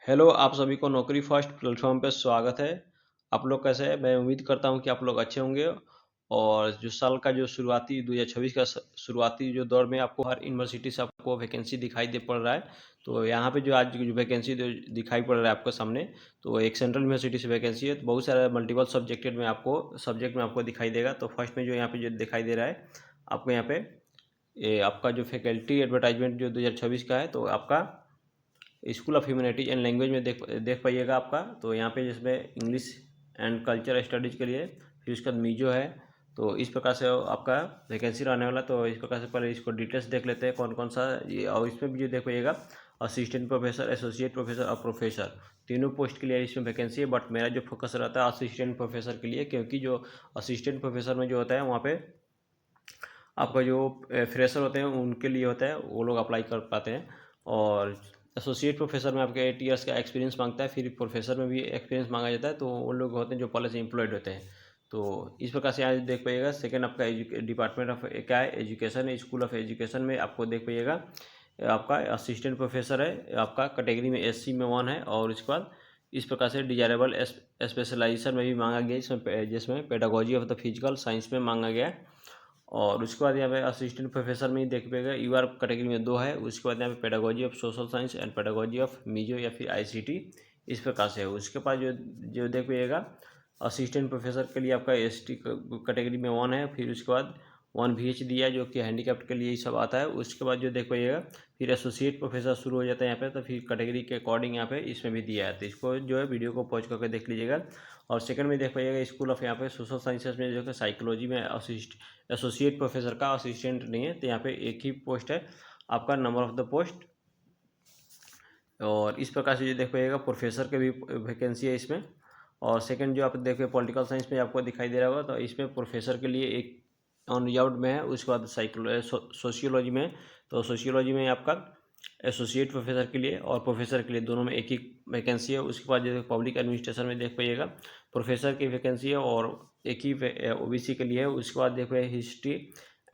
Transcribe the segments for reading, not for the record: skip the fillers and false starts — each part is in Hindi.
हेलो, आप सभी को नौकरी फर्स्ट प्लेटफॉर्म पे स्वागत है। आप लोग कैसे हैं? मैं उम्मीद करता हूँ कि आप लोग अच्छे होंगे। और जो साल का जो शुरुआती 2026 का शुरुआती जो दौर में आपको हर यूनिवर्सिटी से आपको वैकेंसी दिखाई दे पड़ रहा है। तो यहाँ पे जो आज जो वैकेंसी दिखाई पड़ रहा है आपको सामने, तो एक सेंट्रल यूनिवर्सिटी से वैकेंसी है। तो बहुत सारा मल्टीपल सब्जेक्ट में आपको दिखाई देगा। तो फर्स्ट में जो यहाँ पे जो दिखाई दे रहा है आपको, यहाँ पे ये आपका जो फैकल्टी एडवर्टाइजमेंट जो 2026 का है, तो आपका school of humanities and language में देख पाइएगा आपका। तो यहाँ पे जिसमें इंग्लिश एंड कल्चर स्टडीज़ के लिए, फिर उसके बाद मीजो है। तो इस प्रकार से आपका वैकेंसी रहने वाला। तो इस प्रकार से पहले इसको डिटेल्स देख लेते हैं कौन कौन सा और इसमें भी जो देख पाइएगा असिस्टेंट प्रोफेसर, एसोसिएट प्रोफेसर और प्रोफेसर, तीनों पोस्ट के लिए इसमें वैकेंसी है। बट मेरा जो फोकस रहता है असिस्टेंट प्रोफेसर के लिए, क्योंकि जो असिस्टेंट प्रोफेसर में जो होता है वहाँ पे आपका जो फ्रेशर होते हैं उनके लिए होता है, वो लोग अप्लाई कर पाते हैं। और एसोसिएट प्रोफेसर में आपके 8 ईयर्स का एक्सपीरियंस मांगता है। फिर प्रोफेसर में भी एक्सपीरियंस मांगा जाता है। तो उन लोग होते हैं जो पहले से एम्प्लॉयड होते हैं। तो इस प्रकार से आज देख पाइएगा। सेकेंड आपका डिपार्टमेंट ऑफ क्या है, एजुकेशन है। स्कूल ऑफ एजुकेशन में आपको देख पाइएगा आपका असिस्टेंट प्रोफेसर है। आपका कैटेगरी में SC में 1 है। और उसके बाद इस प्रकार से डिजायरेबल स्पेशलाइजेशन में भी मांगा गया, जिसमें pedagogy of the physical science में मांगा गया है। और उसके बाद यहाँ पे असिस्टेंट प्रोफेसर में ही देख पाएगा UR कैटेगरी में 2 है। उसके बाद यहाँ पे pedagogy of social science and pedagogy of Mizo या फिर ICT, इस प्रकार से है। उसके बाद जो जो देख पाइएगा असिस्टेंट प्रोफेसर के लिए आपका ST कैटेगरी में 1 है। फिर उसके बाद 1 VH दिया है, जो कि हैंडीकैप्ड के लिए ही सब आता है। उसके बाद जो देख पाइएगा फिर एसोसिएट प्रोफेसर शुरू हो जाता है यहाँ पे। तो फिर कैटेगरी के अकॉर्डिंग यहाँ पे इसमें भी दिया है। तो इसको जो है वीडियो को पॉज करके देख लीजिएगा। और सेकंड में देख पाइएगा स्कूल ऑफ यहाँ पे सोशल साइंसेज में जो कि साइकोलॉजी में एसोसिएट प्रोफेसर का असिस्टेंट नहीं है। तो यहाँ पे एक ही पोस्ट है आपका, नंबर ऑफ द पोस्ट। और इस प्रकार से जो देख पाइएगा प्रोफेसर के भी वैकेंसी है इसमें। और सेकंड जो आप देखिए पॉलिटिकल साइंस में आपको दिखाई दे रहा होगा, तो इसमें प्रोफेसर के लिए एक ऑन रिजर्व्ड में है। उसके बाद सोशियोलॉजी में, तो सोशियोलॉजी में आपका एसोसिएट प्रोफेसर के लिए और प्रोफेसर के लिए दोनों में एक ही वैकेंसी है। उसके बाद जो पब्लिक एडमिनिस्ट्रेशन में देख पाइएगा प्रोफेसर की वैकेंसी है और एक ही OBC के लिए है। उसके बाद देख पाइए हिस्ट्री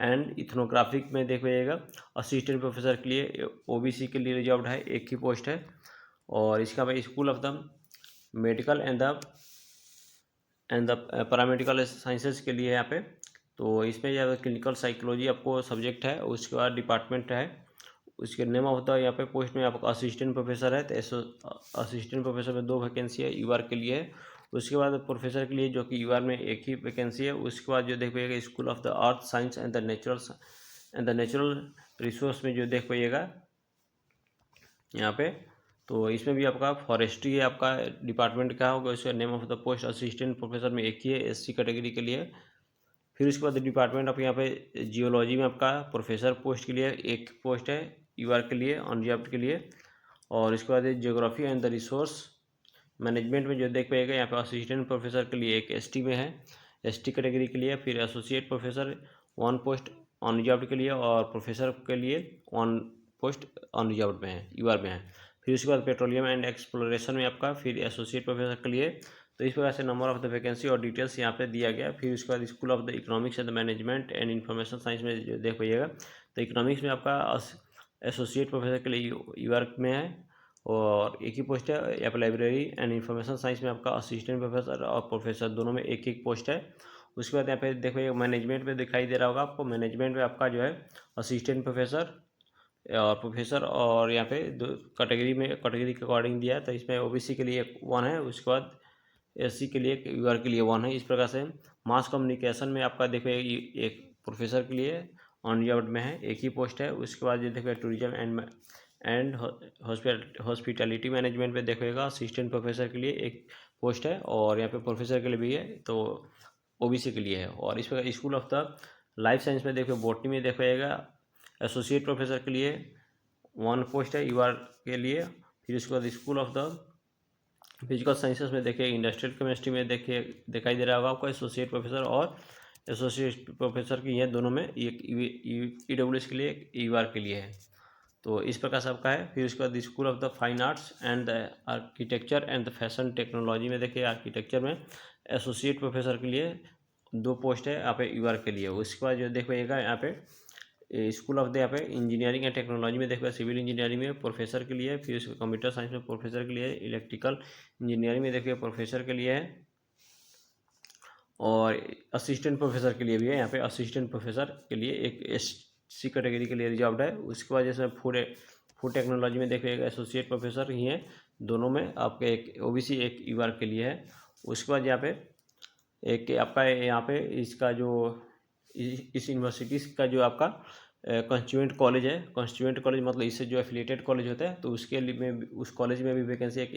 एंड इथनोग्राफिक में देख पाइएगा असिस्टेंट प्रोफेसर के लिए OBC के लिए रिजर्व्ड है, एक ही पोस्ट है। और इसका भाई school of the medical and the paramedical sciences के लिए है यहाँ पे। तो इसमें जो क्लिनिकल साइकोलॉजी आपको सब्जेक्ट है। उसके बाद डिपार्टमेंट है, उसके नेम होता है यहाँ पे पोस्ट में आपका असिस्टेंट प्रोफेसर है। तो असिस्टेंट प्रोफेसर में 2 वैकेंसी है, UR के लिए है। उसके बाद प्रोफेसर के लिए जो कि UR में एक ही वैकेंसी है। उसके बाद जो देख पाइएगा school of the earth science and the natural resource में जो देख पाइएगा यहाँ पे, तो इसमें भी आपका फॉरेस्ट्री है। आपका डिपार्टमेंट क्या होगा, उसका name of the post assistant professor में एक ही है, SC कैटेगरी के लिए। फिर उसके बाद डिपार्टमेंट ऑफ यहाँ पे जियोलॉजी में आपका प्रोफेसर पोस्ट के लिए एक पोस्ट है, UR के लिए, अनरिजर्व्ड के लिए। और इसके बाद geography and the resource management में जो देख पाइएगा यहाँ पे असिस्टेंट प्रोफेसर के लिए एक ST में है, ST कैटेगरी के लिए। फिर एसोसिएट प्रोफेसर 1 पोस्ट अनरिजर्व्ड के लिए और प्रोफेसर के लिए 1 पोस्ट अनरिजर्व्ड में है, UR में है। फिर उसके बाद पेट्रोलियम एंड एक्सप्लोरेशन में आपका फिर एसोसिएट प्रोफेसर के लिए। तो इस प्रकार से नंबर ऑफ द वैकेंसी और डिटेल्स यहाँ पे दिया गया। फिर उसके बाद school of the economics and the management and information science में जो देख पाइएगा, तो इकोनॉमिक्स में आपका एसोसिएट प्रोफेसर के लिए UR में है और एक ही पोस्ट है। यहाँ पर लाइब्रेरी एंड इंफॉर्मेशन साइंस में आपका असिस्टेंट प्रोफेसर और प्रोफेसर दोनों में एक एक पोस्ट है। उसके बाद यहाँ पे देखिए मैनेजमेंट में दिखाई दे रहा होगा आपको, मैनेजमेंट में आपका जो है असिस्टेंट प्रोफेसर और प्रोफेसर, और यहाँ पे दो कैटेगरी के अकॉर्डिंग दिया है। तो इसमें OBC के लिए 1 है, उसके बाद SC के लिए UR के लिए 1 है। इस प्रकार से मास कम्युनिकेशन में आपका देखिए एक प्रोफेसर के लिए अनरिजर्व्ड में है, एक ही पोस्ट है। उसके बाद ये देखिए टूरिज्म एंड हॉस्पिटैलिटी मैनेजमेंट में देखिएगा असिस्टेंट प्रोफेसर के लिए एक पोस्ट है और यहाँ पे प्रोफेसर के लिए भी है, तो OBC के लिए है। और इस प्रकार school of the life science में देखिए बॉटनी में देखिएगा एसोसिएट प्रोफेसर के लिए 1 पोस्ट है, UR के लिए। फिर उसके बाद school of the physical sciences में देखिए इंडस्ट्रियल केमिस्ट्री में देखिए दिखाई दे रहा होगा आपको एसोसिएट प्रोफेसर और एसोसिएट प्रोफेसर की, ये दोनों में एक EWS के लिए, एक UR के लिए है। तो इस प्रकार से आपका है। फिर उसके बाद school of the fine arts and the architecture and the fashion technology में देखिए आर्किटेक्चर में एसोसिएट प्रोफेसर के लिए 2 पोस्ट है यहाँ पे UR के लिए। उसके बाद जो देखिएगा यहाँ पे स्कूल ऑफ द यहाँ पे इंजीनियरिंग एंड टेक्नोलॉजी में देखो सिविल इंजीनियरिंग में प्रोफेसर के लिए, फिर कंप्यूटर साइंस में प्रोफेसर के लिए, इलेक्ट्रिकल इंजीनियरिंग में देखिए प्रोफेसर के लिए है, और असिस्टेंट प्रोफेसर के लिए भी है। यहाँ पे असिस्टेंट प्रोफेसर के लिए एक SC कैटेगरी के लिए रिजर्व्ड है। उसके बाद जैसे फूड टेक्नोलॉजी में देखिएगा एसोसिएट प्रोफेसर ही है, दोनों में आपके एक OBC एक UR के लिए है। उसके बाद यहाँ पे एक आपका यहाँ पे इसका जो इस यूनिवर्सिटी का जो आपका कॉन्स्टिट्यूएंट कॉलेज है, कॉन्स्टिट्यूएंट कॉलेज मतलब इससे जो एफिलिएटेड कॉलेज होता है, तो उसके लिए में उस कॉलेज में भी वैकेंसी एक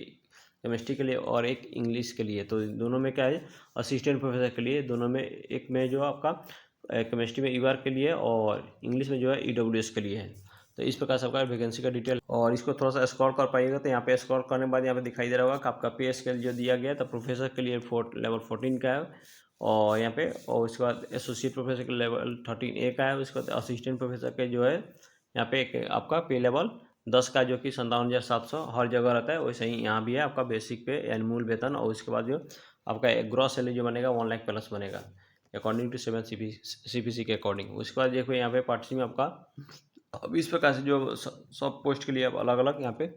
केमिस्ट्री के लिए और एक इंग्लिश के लिए। तो दोनों में क्या है, असिस्टेंट प्रोफेसर के लिए दोनों में, एक में जो आपका केमिस्ट्री में UR के लिए और इंग्लिश में जो है EWS के लिए है। तो इस प्रकार से आपका वैकेंसी का डिटेल, और इसको थोड़ा सा स्क्रॉल कर पाइएगा तो यहाँ पे स्क्रॉल करने के बाद यहाँ पे दिखाई दे रहा होगा कि आपका पे स्केल जो दिया गया है, तो प्रोफेसर के लिए लेवल 14 का है, और यहाँ पे, और उसके बाद एसोसिएट प्रोफेसर के लेवल 13A का है। उसके बाद असिस्टेंट प्रोफेसर के जो है यहाँ पे एक आपका पे लेवल 10 का, जो कि 57,700 हर जगह रहता है, वैसे ही यहाँ भी है आपका बेसिक पे यानी मूल वेतन। और उसके बाद जो आपका ग्रॉस सैलरी जो बनेगा 1 लाख प्लस बनेगा अकॉर्डिंग टू 7 CPC के अकॉर्डिंग। उसके बाद देखो यहाँ पे पार्ट सी में आपका अब इस प्रकार से जो सब पोस्ट के लिए आप अलग अलग यहाँ पे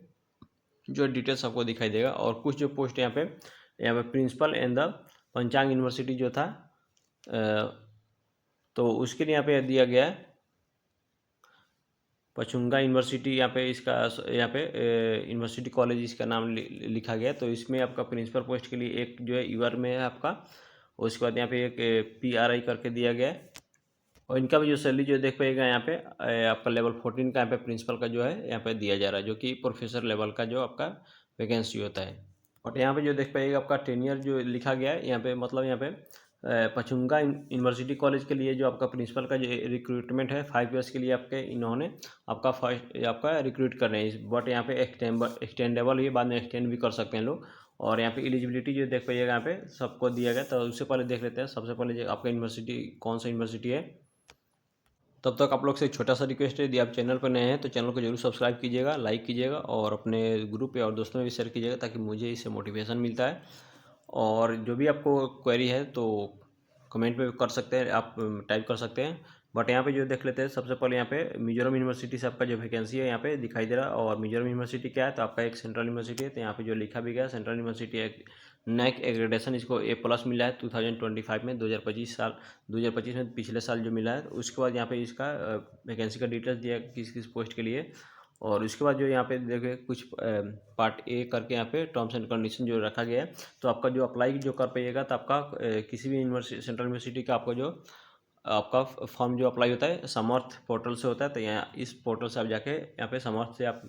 जो डिटेल्स आपको दिखाई देगा। और कुछ जो पोस्ट यहाँ पे प्रिंसिपल एंड द पंचांग यूनिवर्सिटी जो था, तो उसके लिए यहाँ पे दिया गया है पचुंगा यूनिवर्सिटी, यहाँ पे इसका यहाँ पे यूनिवर्सिटी कॉलेज इसका नाम लिखा गया। तो इसमें आपका प्रिंसिपल पोस्ट के लिए एक जो है UR में है आपका, उसके बाद यहाँ पे एक PRI करके दिया गया है। और इनका भी जो सैलरी जो देख पाइएगा यहाँ पे आपका लेवल 14 का यहाँ पे प्रिंसिपल का जो है यहाँ पे दिया जा रहा है, जो कि प्रोफेसर लेवल का जो आपका वैकेंसी होता है। और यहाँ पे जो देख पाइएगा आपका टेनियर जो लिखा गया है यहाँ पे, मतलब यहाँ पे पचुंगा यूनिवर्सिटी कॉलेज के लिए जो आपका प्रिंसिपल का जो रिक्रूटमेंट है 5 ईयर्स के लिए आपके इन्होंने आपका रिक्रूट कर रहे हैं। बट यहाँ पे एक्सटेंडेबल ही, बाद में एक्सटेंड भी कर सकते हैं लोग। और यहाँ पे एलिजिबिलिटी जो देख पाइएगा यहाँ पे सबको दिया गया। तो उससे पहले देख लेते हैं, सबसे पहले जो आपका यूनिवर्सिटी कौन सा यूनिवर्सिटी है। तब तक आप लोग से एक छोटा सा रिक्वेस्ट है, यदि आप चैनल पर नए हैं तो चैनल को जरूर सब्सक्राइब कीजिएगा, लाइक कीजिएगा और अपने ग्रुप पे और दोस्तों में भी शेयर कीजिएगा, ताकि मुझे इससे मोटिवेशन मिलता है। और जो भी आपको क्वेरी है तो कमेंट में कर सकते हैं, आप टाइप कर सकते हैं। बट यहाँ पे जो देख लेते हैं, सबसे पहले यहाँ पे मिजोरम यूनिवर्सिटी से आपका जो वैकेंसी है यहाँ पे दिखाई दे रहा है। और मिजोरम यूनिवर्सिटी क्या है, तो आपका एक सेंट्रल यूनिवर्सिटी है। तो यहाँ पे जो लिखा भी गया सेंट्रल यूनिवर्सिटी एक NAC एक्रेडिटेशन, इसको A+ मिला है 2025 में, 2025 में पिछले साल जो मिला है। उसके बाद यहाँ पे इसका वैकेंसी का डिटेल्स दिया किस किस पोस्ट के लिए। और उसके बाद जो यहाँ पे देखिए कुछ पार्ट A करके यहाँ पे टर्म्स एंड कंडीशन जो रखा गया है। तो आपका जो अप्लाई जो कर पाइएगा, तो आपका किसी भी यूनिवर्सिटी सेंट्रल यूनिवर्सिटी का आपका जो आपका फॉर्म जो अप्लाई होता है समर्थ पोर्टल से होता है। तो यहाँ इस पोर्टल से आप जाके यहाँ पे समर्थ से आप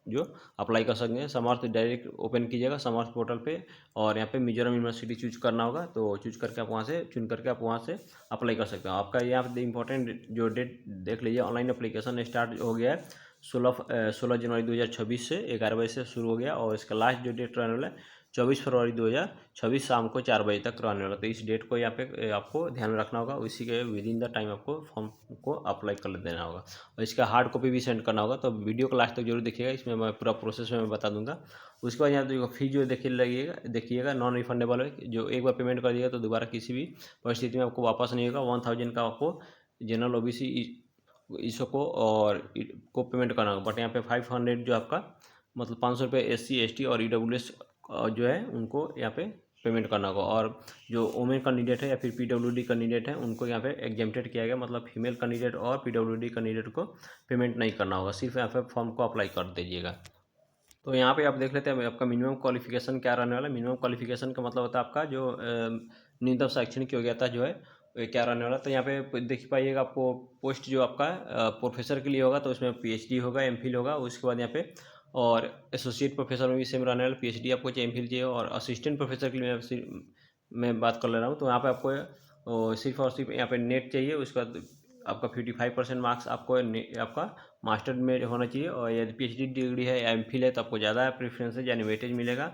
जो अप्लाई कर सकते हैं। समर्थ डायरेक्ट ओपन कीजिएगा समर्थ पोर्टल पे, और यहाँ पे मिजोरम यूनिवर्सिटी चूज करना होगा। तो चूज करके आप वहाँ से चुन करके आप वहाँ से अप्लाई कर सकते हो। आपका यहाँ पे इंपॉर्टेंट जो डेट देख लीजिए, ऑनलाइन अप्लीकेशन स्टार्ट हो गया है 16 जनवरी 2026 से 11 बजे से शुरू हो गया। और इसका लास्ट जो डेट रहने वाला है 24 फरवरी 2026 शाम को 4 बजे तक रहने वाला। तो इस डेट को यहाँ पे आपको ध्यान में रखना होगा, उसी के विद इन द टाइम आपको फॉर्म को अप्लाई कर देना होगा। और इसका हार्ड कॉपी भी सेंड करना होगा। तो वीडियो को लास्ट तक जरूर देखिएगा, इसमें मैं पूरा प्रोसेस में मैं बता दूंगा। उसके बाद यहाँ देखो फीस जो देखिएगा नॉन रिफंडेबल है, जो एक बार पेमेंट कर दिएगा तो दोबारा किसी भी परिस्थिति में आपको वापस नहीं होगा। 1000 का आपको जनरल OBC इसको को पेमेंट करना होगा। बट यहाँ पे 500 जो आपका मतलब 500 रुपये SC ST और EWS जो है उनको यहाँ पे पेमेंट करना होगा। और जो वोमेन कैंडिडेट है या फिर PWD कैंडिडेट है उनको यहाँ पे एग्जेम्प्टेड किया गया, मतलब फीमेल कैंडिडेट और PWD कैंडिडेट को पेमेंट नहीं करना होगा, सिर्फ यहाँ पे फॉर्म को अप्लाई कर दीजिएगा। तो यहाँ पे आप देख लेते हैं आपका मिनिमम क्वालिफिकेशन क्या रहने वाला है। मिनिमम क्वालिफिकेशन का मतलब होता है आपका जो न्यूनतम शैक्षणिक योग्यता जो है क्या रहने वाला। तो यहाँ पे देख पाइएगा आपको पोस्ट जो आपका प्रोफेसर के लिए होगा तो उसमें PhD होगा, MPhil होगा। उसके बाद यहाँ पे और एसोसिएट प्रोफेसर में भी सेम रहने वाला, PhD आपको चाहिए, MPhil चाहिए। और असिस्टेंट प्रोफेसर के लिए मैं बात कर ले रहा हूँ, तो यहाँ पे आपको सिर्फ और सिर्फ यहाँ पे नेट चाहिए। उसके बाद आपका 55% मार्क्स आपको आपका मास्टर में होना चाहिए। और यदि PhD डिग्री है या MPhil है तो आपको ज़्यादा प्रेफरेंस है, यानी वेटेज मिलेगा।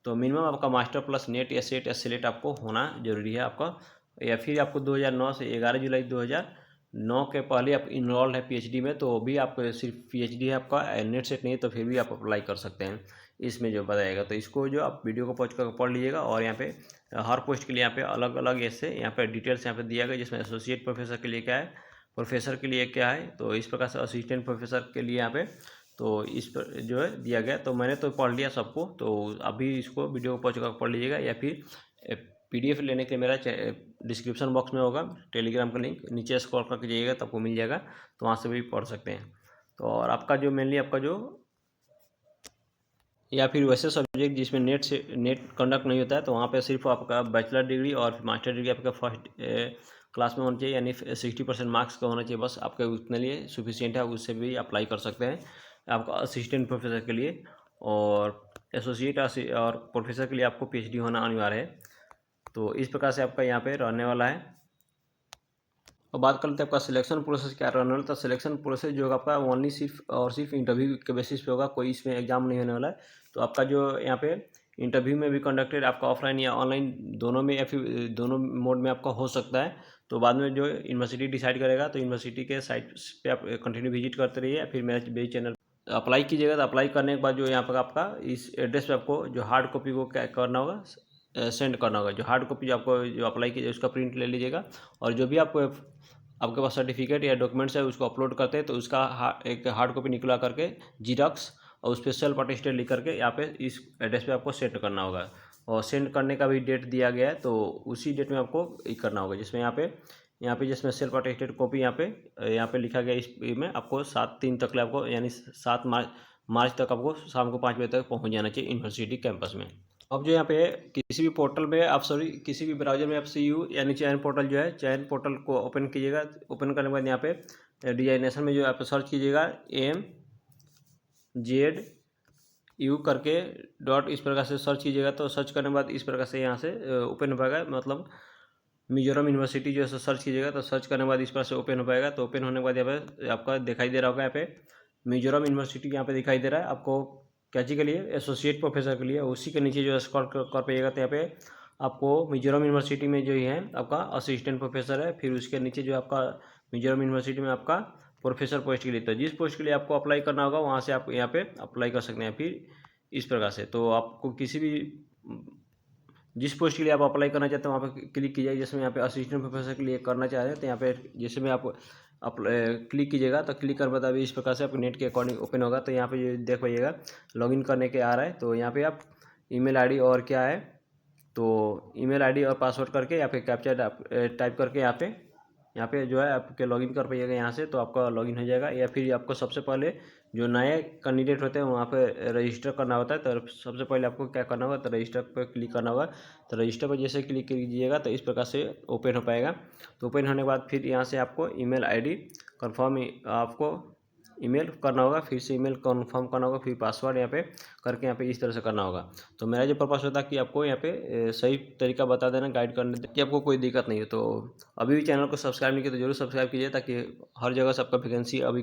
तो मिनिमम आपका मास्टर प्लस नेट या सेट या सेलेक्ट आपको होना जरूरी है आपका। या फिर आपको 2009 से 11 जुलाई 2009 के पहले आप इनरोल्ड है PhD में, तो भी आपको सिर्फ PhD है आपका, नेट सेट नहीं है तो फिर भी आप अप्लाई कर सकते हैं इसमें जो बताएगा। तो इसको जो आप वीडियो को पहुँच कर पढ़ लीजिएगा। और यहाँ पे हर पोस्ट के लिए यहाँ पे अलग अलग ऐसे यहाँ पे डिटेल्स यहाँ पे दिया गया, जिसमें एसोसिएट प्रोफेसर के लिए क्या है प्रोफेसर के लिए क्या है, तो इस प्रकार से असिस्टेंट प्रोफेसर के लिए यहाँ पे तो इस पर जो है दिया गया। तो मैंने तो पढ़ लिया सबको, तो अभी इसको वीडियो को पहुँच कर पढ़ लीजिएगा, या फिर PDF लेने के लिए मेरा डिस्क्रिप्शन बॉक्स में होगा टेलीग्राम का लिंक, नीचे स्क्रॉल करके जाइएगा तो आपको मिल जाएगा, तो वहाँ से भी पढ़ सकते हैं। तो और आपका जो मेनली आपका जो या फिर वैसे सब्जेक्ट जिसमें नेट कंडक्ट नहीं होता है, तो वहाँ पे सिर्फ आपका बैचलर डिग्री और मास्टर डिग्री आपका फर्स्ट क्लास में होना चाहिए, यानी 60% मार्क्स का होना चाहिए, बस आपके उतने लिए सफिशिएंट है, उससे भी अप्लाई कर सकते हैं आपका असिस्टेंट प्रोफेसर के लिए। और एसोसिएट और प्रोफेसर के लिए आपको PhD होना अनिवार्य है। तो इस प्रकार से आपका यहाँ पे रहने वाला है। और बात कर लेते हैं आपका सिलेक्शन प्रोसेस क्या रहने वाला है। तो सिलेक्शन प्रोसेस जो आपका ओनली सिर्फ और सिर्फ इंटरव्यू के बेसिस पे होगा, कोई इसमें एग्जाम नहीं होने वाला है। तो आपका जो यहाँ पे इंटरव्यू में भी कंडक्टेड आपका ऑफलाइन या ऑनलाइन दोनों में, या फिर दोनों मोड में आपका हो सकता है। तो बाद में जो यूनिवर्सिटी डिसाइड करेगा, तो यूनिवर्सिटी के साइट पे आप कंटिन्यू विजिट करते रहिए, या फिर मेरे चैनल अप्लाई कीजिएगा। तो अप्लाई करने के बाद जो यहाँ पर आपका इस एड्रेस पे आपको जो हार्ड कॉपी को क्या करना होगा, सेंड करना होगा। जो हार्ड कॉपी जो आपको जो अप्लाई कीजिए उसका प्रिंट ले लीजिएगा, और जो भी आपको आपके पास सर्टिफिकेट या डॉक्यूमेंट्स है उसको अपलोड करते हैं, तो उसका एक हार्ड कॉपी निकला करके जीरॉक्स, और उस पर सेल्फ अटेस्टेड लिख करके यहाँ पे इस एड्रेस पे आपको सेंड करना होगा। और सेंड करने का भी डेट दिया गया है, तो उसी डेट में आपको ये करना होगा, जिसमें यहाँ पे जिसमें सेल्फ अटेस्टेड कॉपी यहाँ पे लिखा गया, इस में आपको 7/3 तक आपको, यानी 7 मार्च तक आपको शाम को 5 बजे तक पहुँच जाना चाहिए यूनिवर्सिटी कैंपस में। अब जो यहाँ पे किसी भी पोर्टल में आप किसी भी ब्राउजर में आप CU यानी चयन पोर्टल जो है, चयन पोर्टल को ओपन कीजिएगा। ओपन करने के बाद यहाँ पे डिजाइनेशन में जो आप सर्च कीजिएगा AMZU करके डॉट, इस प्रकार से सर्च कीजिएगा। तो सर्च करने के बाद इस प्रकार से यहाँ से ओपन हो पाएगा, मतलब मिजोरम यूनिवर्सिटी जो है सर्च कीजिएगा। तो सर्च करने के बाद इस प्रकार से ओपन हो पाएगा। तो ओपन होने के बाद यहाँ पे आपका दिखाई दे रहा होगा, यहाँ पे मिजोरम यूनिवर्सिटी यहाँ पे दिखाई दे रहा है आपको, क्या चीज़ के लिए, एसोसिएट प्रोफेसर के लिए। उसी के नीचे जो स्क्रॉल कर पाइएगा, तो यहाँ पे आपको मिजोरम यूनिवर्सिटी में जो है आपका असिस्टेंट प्रोफेसर है, फिर उसके नीचे जो आपका मिजोरम यूनिवर्सिटी में आपका प्रोफेसर पोस्ट के लिए। तो जिस पोस्ट के लिए आपको अप्लाई करना होगा, वहाँ से आप यहाँ पे अप्लाई कर सकते हैं। फिर इस प्रकार से तो आपको किसी भी जिस पोस्ट के लिए आप अप्लाई करना चाहते हैं वहाँ पर क्लिक कीजिए। जैसे मैं यहाँ पे असिस्टेंट प्रोफेसर के लिए करना चाह रहे हैं, तो यहाँ पे जैसे मैं आप क्लिक कीजिएगा, तो क्लिक करने बाद अभी इस प्रकार से आपके नेट के अकॉर्डिंग ओपन होगा। तो यहाँ पे ये देख पाइएगा लॉगिन करने के आ रहा है। तो यहाँ पे आप ईमेल आईडी और क्या है, तो ईमेल आईडी और पासवर्ड करके यहाँ पे कैप्चा टाइप करके यहाँ पे जो है आपके लॉगिन कर पाइएगा यहाँ से, तो आपका लॉगिन हो जाएगा। या फिर आपको सबसे पहले जो नए कैंडिडेट होते हैं वहाँ पे रजिस्टर करना होता है। तो सबसे पहले आपको क्या करना होगा, तो रजिस्टर पर क्लिक करना होगा। तो रजिस्टर पर जैसे क्लिक कीजिएगा, तो इस प्रकार से ओपन हो पाएगा। तो ओपन होने के बाद फिर यहाँ से आपको ईमेल आईडी कंफर्म आपको ईमेल करना होगा, फिर से ईमेल कंफर्म करना होगा, फिर पासवर्ड यहाँ पे करके यहाँ पे इस तरह से करना होगा। तो मेरा जो पर्पस होता है कि आपको यहाँ पे सही तरीका बता देना, गाइड करने कि आपको कोई दिक्कत नहीं हो। तो अभी भी चैनल को सब्सक्राइब नहीं किया तो जरूर सब्सक्राइब कीजिए, ताकि हर जगह से आपका वैकेंसी अभी